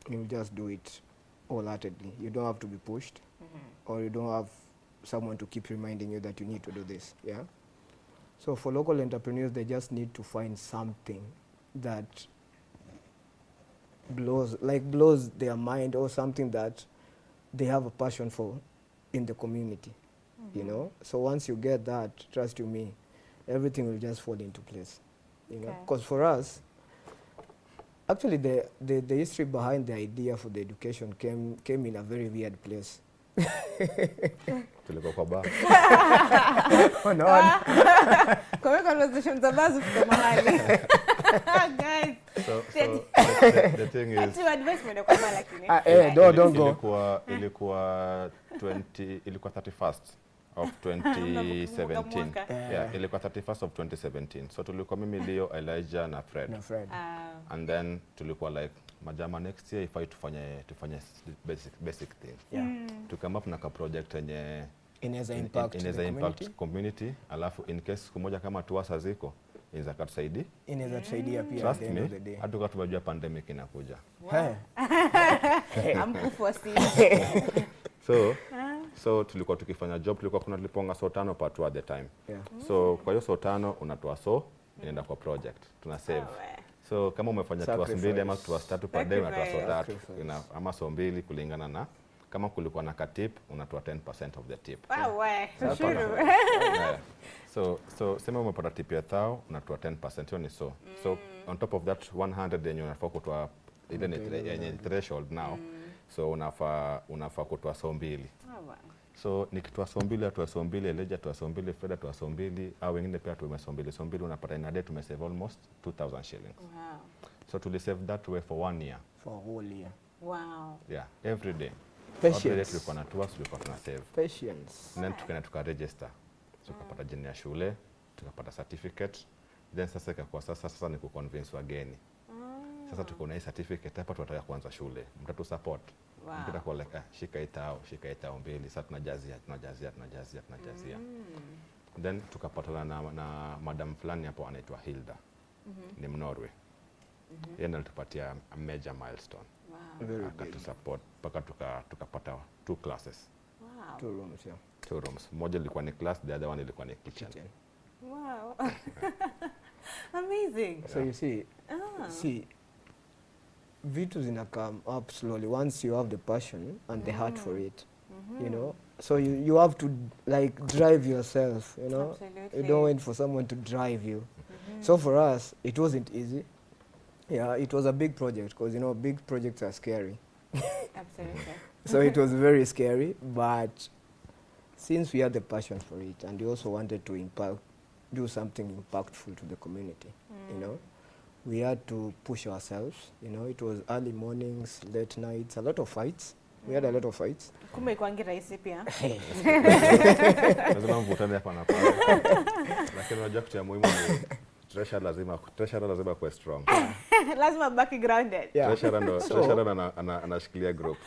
S3: you just do it wholeheartedly. You don't have to be pushed, or you don't have someone to keep reminding you that you need to do this. Yeah. So for local entrepreneurs, they just need to find something that blows their mind, or something that they have a passion for in the community. You know. So once you get that, trust you me, everything will just fall into place. You know, because for us, actually, the history behind the idea for the education came in a very weird place.
S4: Tulikuwa kwa bar.
S2: Kwa conversations about the mahali. Guys.
S4: So the thing is,
S2: To advise me kwa mahali lakini.
S3: Don't go.
S4: Ilikuwa 31st of 2017. Yeah, ilikuwa 31st of 2017. So tulikuwa mimi, Leo, Elijah na Fred.
S3: No, Fred.
S4: And then tulikuwa like majama next year ifai tufanye basic thing.
S3: Yeah.
S4: To come up na ka project yenye
S3: Inaweza impact
S4: community, alafu in case siku moja kama tuwasa ziko inaweza katusaidia.
S3: Inaweza tusaidia pia at
S4: Trust
S3: the end
S4: me,
S3: of the day.
S4: hata kama tumejua pandemic inakuja. So tulikuwa tukifanya job, tulikuwa tunaliponga so 5 per 2 at the time.
S3: Yeah.
S4: So kwa hiyo so 5 unatoa so inaenda kwa project. Tuna save. So kama umefanya tuwa 2 ama tuwa 3 per day unatoa so 3 ama so 2 kulingana na kama kulikuwa na katip unatoa 10% of the tip. So sema umepata tip ya 1000 unatoa 10%, hiyo ni so. So on top of that 100 yenye unafaa kutoa ile ni threshold now. So unafaa kutoa so 2. So nikitoa so 2 atoa so 2, Eleja atoa so 2, Freda atoa so 2, au wengine pia atoa so 2. So 2 unapata in a day tumesave almost 2000 shillings.
S2: Wow.
S4: So to save that way for 1 year.
S3: For a whole year.
S2: Wow.
S4: Yeah, every day.
S3: Patience.
S4: Every day tulikuwa na tours, tulikuwa tuna save.
S3: Patience.
S4: Then tukaenda tukaregister. Tukapata jina ya shule, tukapata certificate. Then sasa ikakuwa sasa ni kuconvince wageni. Sasa tuko na hii certificate hapa, tunataka kuanza shule. Mtatu support.
S2: Wow.
S4: Mpita kwa like shika itao 2. Sasa tunajazia. Then tukapatana na madam fulani hapo anaitwa Hilda. Ni Mnorwe. Yeye ndiye alitupatia a major milestone.
S2: Wow.
S3: Very
S4: Akatu
S3: big.
S4: support mpaka tukapata 2 classes.
S2: Wow.
S3: 2 rooms, yeah.
S4: 2 rooms. Moja ilikuwa ni class, the other one ilikuwa ni kitchen.
S2: Wow. Amazing.
S3: So you see, vitu zina come up slowly once you have the passion and the heart for it. You know, so you have to like drive yourself, you know.
S2: Absolutely.
S3: You don't wait for someone to drive you. So for us, it wasn't easy. Yeah, it was a big project because, you know, big projects are scary.
S2: Absolutely.
S3: So it was very scary, but since we had the passion for it and we also wanted to do something impactful to the community, you know, we had to push ourselves. You know, it was early mornings, late nights, a lot of fights. We had a lot of fights.
S2: Kumbe ikwangi rahisi pia.
S4: Lazima mvutane hapa na pale. Lakini unajua kitu ya muhimu ni treasure lazima kuwa strong.
S2: Lazima baki grounded.
S3: Yeah.
S4: Treasure anashikilia group.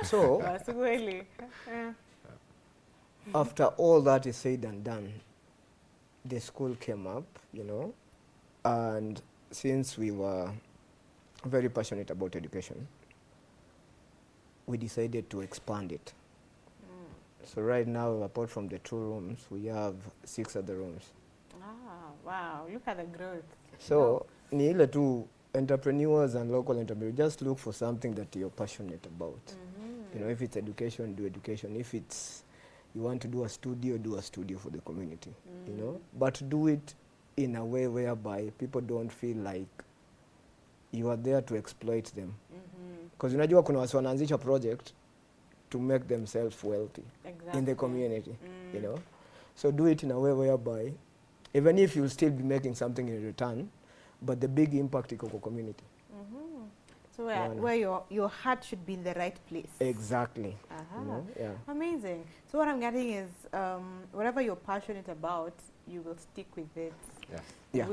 S3: So
S2: Waswahili.
S3: after all that is said and done, the school came up, you know, and since we were very passionate about education, we decided to expand it. So right now, apart from the 2 rooms, we have 6 other rooms.
S2: Wow, look at the growth.
S3: So ni ile tu entrepreneurs and local entrepreneurs, just look for something that you're passionate about. You know, if it's education, do education. If it's you want to do a studio for the community. You know, but do it in a way whereby people don't feel like you are there to exploit them. Because unajua kuna watu wanaanzisha project to make themselves wealthy in the community, you know. So do it in a way whereby even if you'll still be making something in return, but the big impact iko kwa community.
S2: So where your heart should be in the right place.
S3: Exactly. You know? Yeah.
S2: Amazing. So what I'm getting is whatever you're passionate about, you will stick with it.
S4: Yes.
S3: Yeah.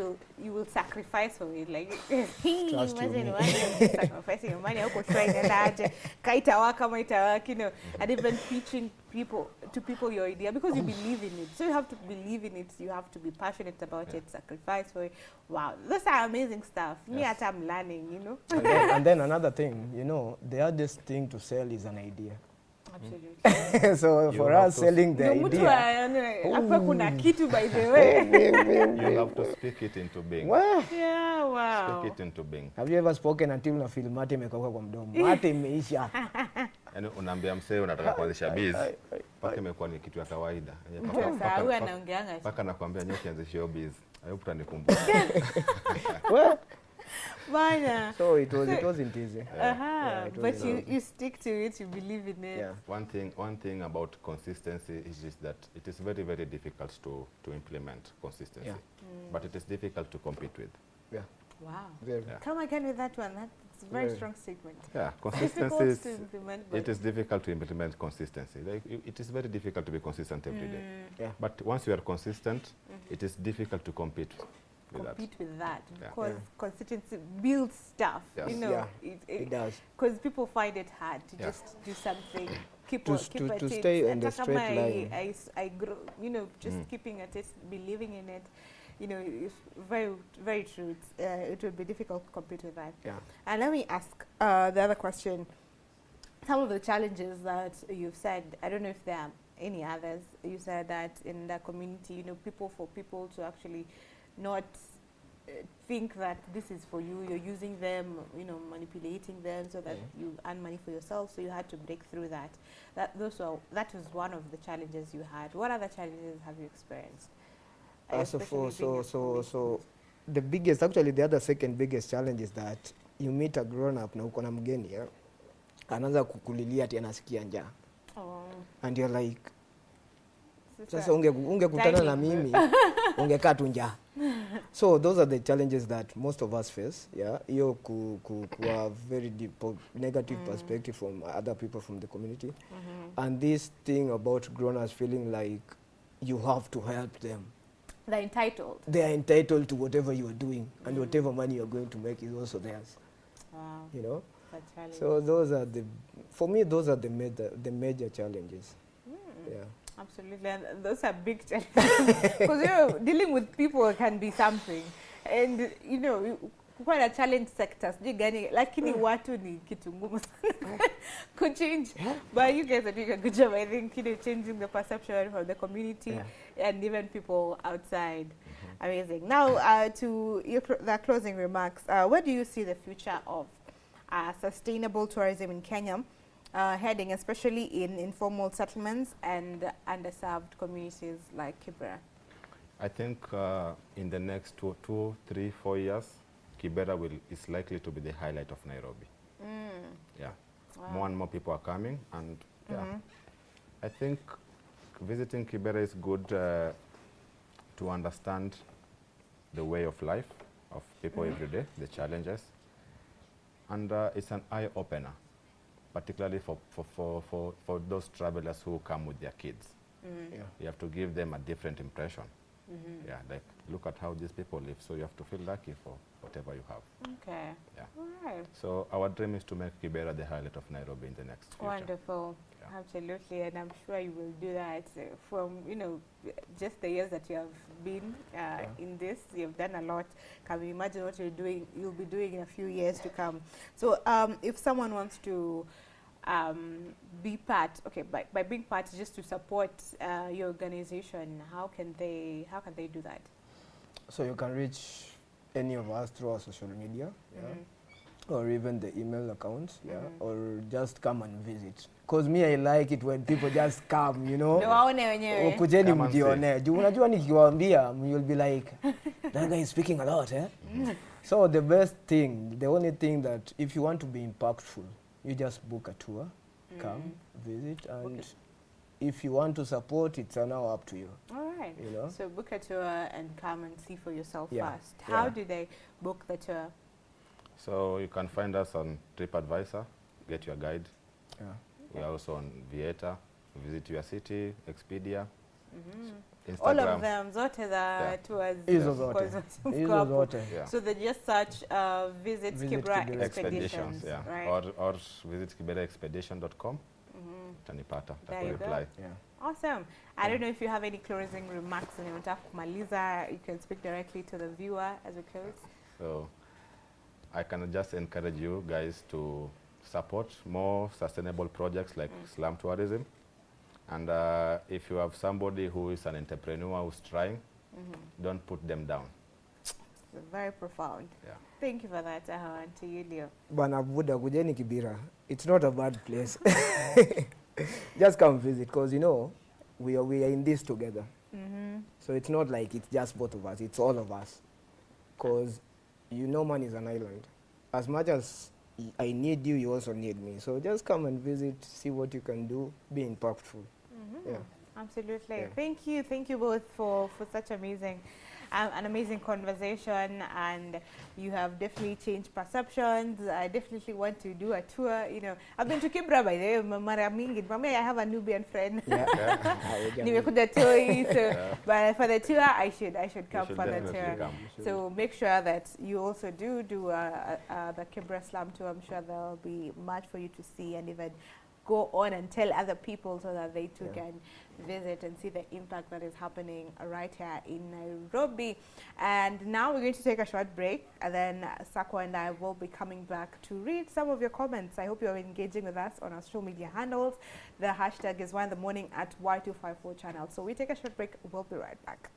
S2: You will sacrifice for it. Like
S3: Trust you
S2: imagine
S3: me.
S2: one sacrificing your money, huko try inaendaje, kaitawaka maitawaki, you know, and even teaching people your idea because you believe in it. So you have to believe in it. You have to be passionate about it. Sacrifice for it. Wow, those are amazing stuff. Me at I'm learning, you know.
S3: And then another thing, you know, the hardest thing to sell is an idea.
S2: Absolutely.
S3: So
S4: You
S3: for
S4: have
S3: us
S4: to
S3: selling the
S2: Ndio mtu
S3: idea,
S2: hapa kuna kitu by the way.
S4: You have to speak it into being.
S3: well,
S2: Yeah, wow.
S4: Speak it into being.
S3: have you ever spoken until una feel mate imekauka kwa mdomo? Mate imeisha.
S4: Yaani unaambia msee unataka kuanzisha biz. Paka imekuwa ni kitu ya kawaida.
S2: Sasa huyu anaongeanga.
S4: Paka nakwambia nyoki anzishe hiyo biz. I hope utanikumbuka.
S3: Well,
S2: Bana.
S3: so it wasn't easy. Yeah, it
S2: But
S3: wasn't
S2: you stick to it, you believe in it.
S3: Yeah.
S4: One thing about consistency is just that it is very, very difficult to implement consistency.
S3: Yeah.
S4: But it is difficult to compete with.
S3: Yeah.
S2: Wow.
S3: Very.
S4: Yeah.
S2: Come again with that one. That's a very
S3: Very.
S2: strong statement.
S4: Yeah,
S2: Difficult
S4: consistency
S2: to
S4: is,
S2: implement,
S4: it
S2: but
S4: is difficult to implement consistency. Like, it is very difficult to be consistent every day.
S3: Yeah.
S4: But once you are consistent, it is difficult to compete. with that.
S2: compete with that
S4: Yeah.
S2: because
S3: Yeah.
S2: constituency builds stuff.
S4: Yes.
S2: You know,
S3: Yeah,
S2: it
S3: it does.
S2: because people find it hard to
S4: Yeah.
S2: just do something, keep
S3: To
S2: on,
S3: s-
S2: keep
S3: to-
S2: at
S3: to
S2: it.
S3: stay on the
S2: Hata
S3: straight
S2: kama
S3: line.
S2: I grow, you know, just keeping at it, believing in it. You know, it's very, very true. It would be difficult to compete with that.
S3: Yeah.
S2: And let me ask the other question. Some of the challenges that you've said, I don't know if there are any others. You said that in the community, you know, for people to actually not think that this is for you, you're using them, you know, manipulating them so that you earn money for yourself. So you had to break through that. That was one of the challenges you had. What other challenges have you experienced?
S3: So the biggest, actually the other second biggest challenge is that you meet a grown up na uko na mgeni ya, anaanza kukulilia ati anasikia njaa.
S2: Oh.
S3: And you're like,
S2: Sister,
S3: sasa ungekutana na mimi ungekaa tu njaa. So those are the challenges that most of us face, yeah. Hiyo kuwa very deep negative perspective from other people from the community. And this thing about grown-ups feeling like you have to help them.
S2: they're entitled.
S3: They are entitled to whatever you are doing, and whatever money you are going to make is also theirs.
S2: Wow.
S3: You know.
S2: That challenge.
S3: So those are for me, those are the major challenges. Yeah.
S2: Absolutely, and those are big challenges because you know, dealing with people can be something, and you know, quite a challenge sector. Lakini watu ni kitu ngumu sana kuchange, but you guys are doing a good job. I think, you know, changing the perception from the community and even people outside. Amazing. Now to the closing remarks. Where do you see the future of sustainable tourism in Kenya? Heading especially in informal settlements and underserved communities like Kibera?
S4: I think in the next 2, 3, 4 years, Kibera is likely to be the highlight of Nairobi. Yeah.
S2: Wow.
S4: More and more people are coming, and yeah, I think visiting Kibera is good to understand the way of life of people every day, the challenges, and it's an eye opener, particularly for those travelers who come with their kids.
S3: Yeah.
S4: You have to give them a different impression. Yeah, like look at how these people live. So you have to feel lucky for whatever you have.
S2: Okay.
S4: Yeah.
S2: All right.
S4: So our dream is to make Kibera the highlight of Nairobi in the next future.
S2: Wonderful.
S4: Yeah.
S2: Absolutely, and I'm sure you will do that from, you know, just the years that you have been in this. You've done a lot. Can you imagine what you'll be doing in a few years to come? So if someone wants to be part, okay, by being part just to support your organization, how can they do that?
S3: So you can reach any of us through our social media, or even the email accounts, or just come and visit. Because me, I like it when people just come, you know.
S2: Waone wenyewe.
S3: Kujeni
S4: Come and
S3: mjione. Juu unajua nikiwaambia, you'll be like, that guy is speaking a lot, eh? So the best thing, the only thing that if you want to be impactful, you just book a tour, come, visit, and if you want to support, it's now up to you.
S2: All right.
S3: You know?
S2: So book a tour and come and see for yourself
S3: Yeah.
S2: first. How do they book the tour?
S4: So you can find us on TripAdvisor, get your guide.
S3: Yeah.
S4: We are also on Vieta, Visit Your City, Expedia, Instagram.
S2: All of them, zote the tours.
S3: Hizo
S2: of
S3: zote.
S2: course,
S3: Hizo
S2: couple.
S3: zote.
S4: Yeah.
S2: So they just search Visit
S3: Visit
S2: Kibera
S3: Kibera
S2: Expeditions,
S4: yeah.
S2: right?
S4: Or visit kiberaexpedition.com. Tanipata,
S2: There you go.
S4: reply.
S3: Yeah.
S2: Awesome. I don't know if you have any closing remarks and unataka kumaliza, you can speak directly to the viewer as we close.
S4: So I can just encourage you guys to support more sustainable projects like slum tourism. And if you have somebody who is an entrepreneur who's trying, don't put them down.
S2: Very profound.
S4: Yeah.
S2: Thank you for that, and to you, Leo.
S3: Bana Buddha, kujeni Kibera. It's not a bad place. Just come visit, because you know we are in this together. So it's not like it's just both of us, it's all of us. Because you know man is an island. As much as I need you, you also need me. So just come and visit, see what you can do, be impactful. Yeah.
S2: Absolutely.
S3: Yeah.
S2: Thank you both for such amazing an amazing conversation, and you have definitely changed perceptions. I definitely want to do a tour. You know, I've been to Kibra by the way. Mara mingi. Mami, I have a Nubian friend. Nimekuja toi, so but for the tour, I should come for the tour.
S4: come.
S2: So make sure that you also do the Kibra slum tour. I'm sure there will be much for you to see, and even go on and tell other people so that they too can visit and see the impact that is happening right here in Nairobi. And now we're going to take a short break, and then Sako and I will be coming back to read some of your comments. I hope you're engaging with us on our social media handles. The hashtag is Y in the Morning at Y254 channel. So we take a short break. We'll be right back.